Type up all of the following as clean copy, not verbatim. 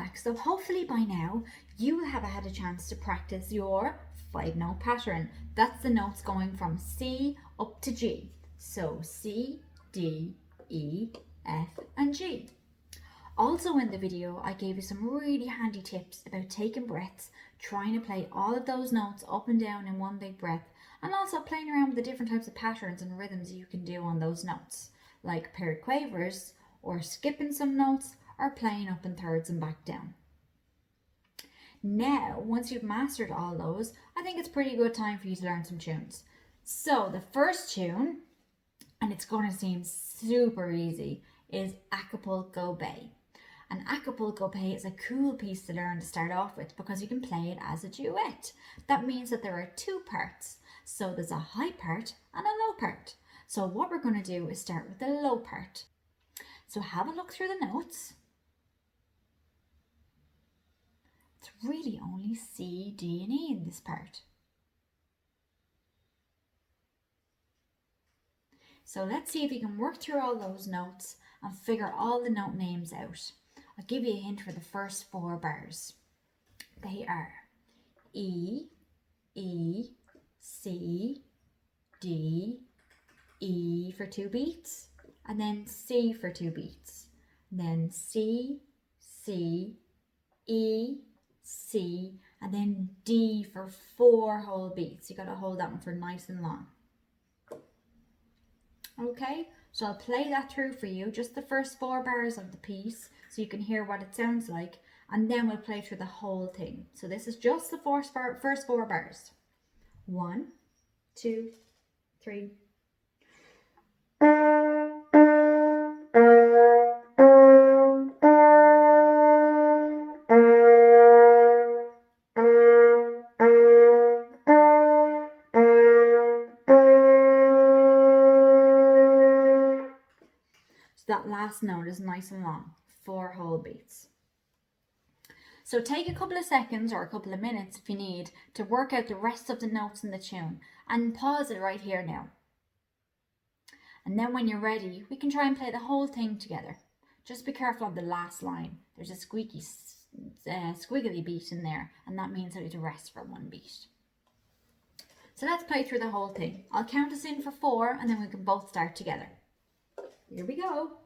back. So hopefully by now you will have had a chance to practice your 5-note pattern. That's the notes going from C up to G. So C, D, E, F and G. Also in the video, I gave you some really handy tips about taking breaths, trying to play all of those notes up and down in one big breath, and also playing around with the different types of patterns and rhythms you can do on those notes, like paired quavers, or skipping some notes, or playing up in thirds and back down. Now, once you've mastered all those, I think it's pretty good time for you to learn some tunes. So the first tune, and it's going to seem super easy, is Acapulco Bay. And Acapulco Bay is a cool piece to learn to start off with because you can play it as a duet. That means that there are 2 parts. So there's a high part and a low part. So what we're going to do is start with the low part. So have a look through the notes. It's really only C, D and E in this part. So let's see if you can work through all those notes and figure all the note names out. I'll give you a hint for the first 4 bars. They are E, E, C, D, E for 2 beats, and then C for 2 beats. Then C, C, E, C, and then D for 4 whole beats. You got to hold that one for nice and long. Okay, so I'll play that through for you, just the first 4 bars of the piece, so you can hear what it sounds like, and then we'll play through the whole thing. So this is just the first 4 bars. 1, 2, 3. That last note is nice and long, 4 whole beats. So take a couple of seconds or a couple of minutes if you need to work out the rest of the notes in the tune and pause it right here now. And then when you're ready, we can try and play the whole thing together. Just be careful of the last line. There's a squiggly beat in there, and that means that we have to rest for 1 beat. So let's play through the whole thing. I'll count us in for 4 and then we can both start together. Here we go.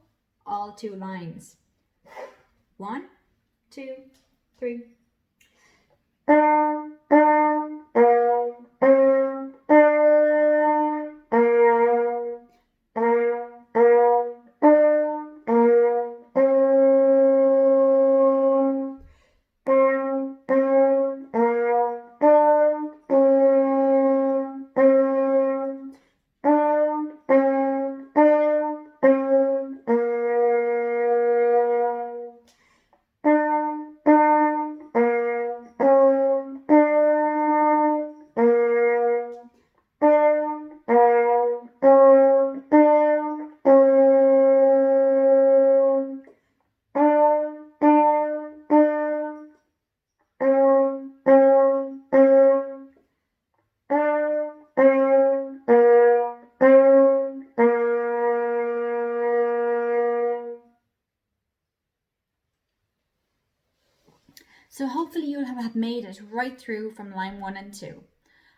All 2 lines. 1, 2, 3. So hopefully you'll have made it right through from line 1 and 2.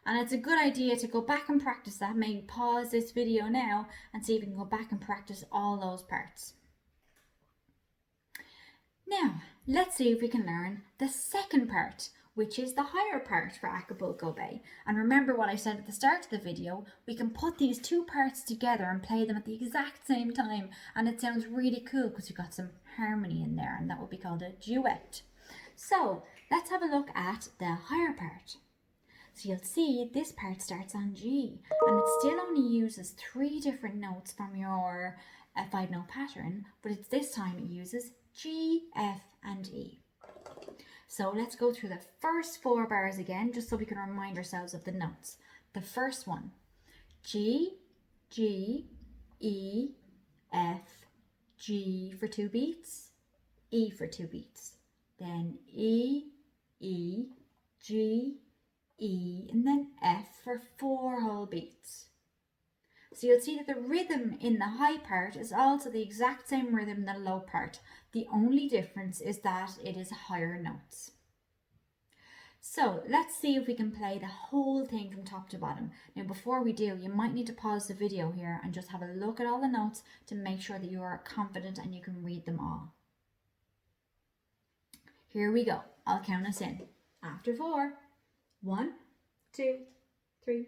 And it's a good idea to go back and practice that. Maybe pause this video now and see if you can go back and practice all those parts. Now, let's see if we can learn the second part, which is the higher part for Acapulco Bay. And remember what I said at the start of the video, we can put these 2 parts together and play them at the exact same time. And it sounds really cool because we've got some harmony in there, and that would be called a duet. So let's have a look at the higher part. So you'll see this part starts on G, and it still only uses 3 different notes from your 5-note pattern, but it's this time it uses G, F and E. So let's go through the first 4 bars again, just so we can remind ourselves of the notes. The first one, G, G, E, F, G for 2 beats, E for 2 beats. Then E, E, G, E, and then F for 4 whole beats. So you'll see that the rhythm in the high part is also the exact same rhythm in the low part. The only difference is that it is higher notes. So let's see if we can play the whole thing from top to bottom. Now before we do, you might need to pause the video here and just have a look at all the notes to make sure that you are confident and you can read them all. Here we go. I'll count us in. After 4. 1, 2, 3.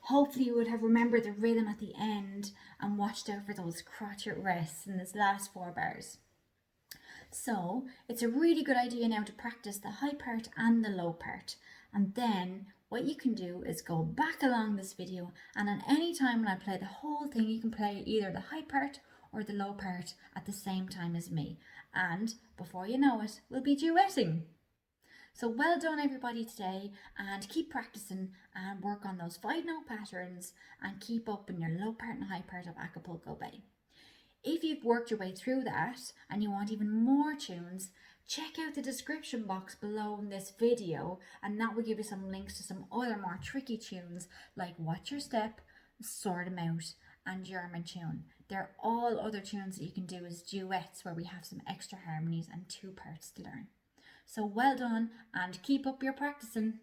Hopefully you would have remembered the rhythm at the end and watched out for those crotchet rests in this last 4 bars. So it's a really good idea now to practice the high part and the low part. And then what you can do is go back along this video, and at any time when I play the whole thing, you can play either the high part or the low part at the same time as me. And before you know it, we'll be duetting. So well done everybody today, and keep practicing and work on those 5-note patterns and keep up in your low part and high part of Acapulco Bay. If you've worked your way through that and you want even more tunes, check out the description box below in this video, and that will give you some links to some other more tricky tunes like Watch Your Step, Sort 'Em Out and German Tune. They're all other tunes that you can do as duets where we have some extra harmonies and 2 parts to learn. So well done and keep up your practicing.